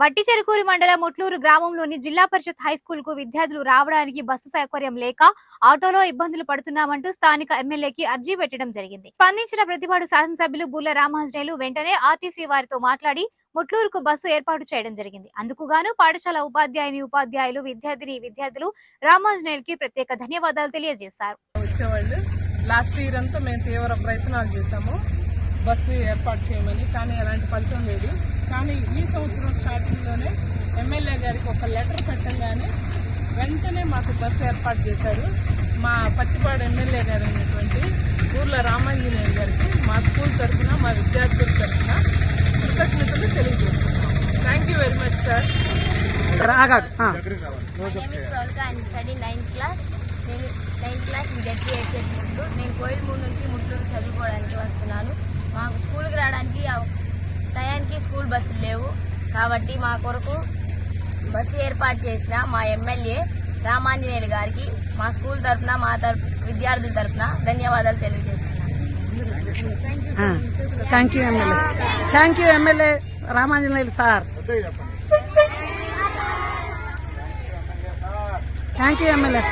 బట్టిచెరుకూరు మండలం ముట్లూరు గ్రామంలోని జిల్లా పరిషత్ హైస్కూల్ కు విద్యార్థులు రావడానికి బస్సు సౌకర్యం లేక ఆటోలో ఇబ్బందులు పడుతున్నామంటూ స్థానిక ఎమ్మెల్యేకి అర్జీ పెట్టడం జరిగింది. స్పందించిన ప్రతిపాడు శాసనసభ్యులు బుల్ల రామాంజనేయులు వెంటనే ఆర్టీసీ వారితో మాట్లాడి ముట్లూరుకు బస్సు ఏర్పాటు చేయడం జరిగింది. అందుకుగాను పాఠశాల ఉపాధ్యాయులు విద్యార్థులు రామాంజనేయులకి ప్రత్యేక ధన్యవాదాలు తెలియజేశారు. లాస్ట్ ఇయర్ అంతా మేము తీవ్ర ప్రయత్నాలు చేశాము బస్సు ఏర్పాటు చేయమని, కానీ ఎలాంటి ఫలితం లేదు. కానీ ఈ సంవత్సరం స్టార్టింగ్లోనే ఎమ్మెల్యే గారికి ఒక లెటర్ పెట్టగానే వెంటనే మాకు బస్సు ఏర్పాటు చేశారు. మా పత్తిపాడు ఎమ్మెల్యే గారు అయినటువంటి ఊర్ల రామాంజనేయులు గారికి మా స్కూల్ తరఫున, మా విద్యార్థుల తరఫున కృతజ్ఞతలు తెలియజేస్తున్నాం. Thank you very much sir. నేను కోయిల్మూరు నుంచి ముట్లూరు చదువుకోవడానికి వస్తున్నాను. మాకు స్కూల్కి రావడానికి టయానికి స్కూల్ బస్సులు లేవు. కాబట్టి మా కొరకు బస్సు ఏర్పాటు చేసిన మా ఎమ్మెల్యే రామాంజనేయులు గారికి మా స్కూల్ తరఫున, మా విద్యార్థుల తరఫున ధన్యవాదాలు తెలియజేస్తున్నాను. Thank you MLA Ramanjaneyulu sir. Thank you MLA.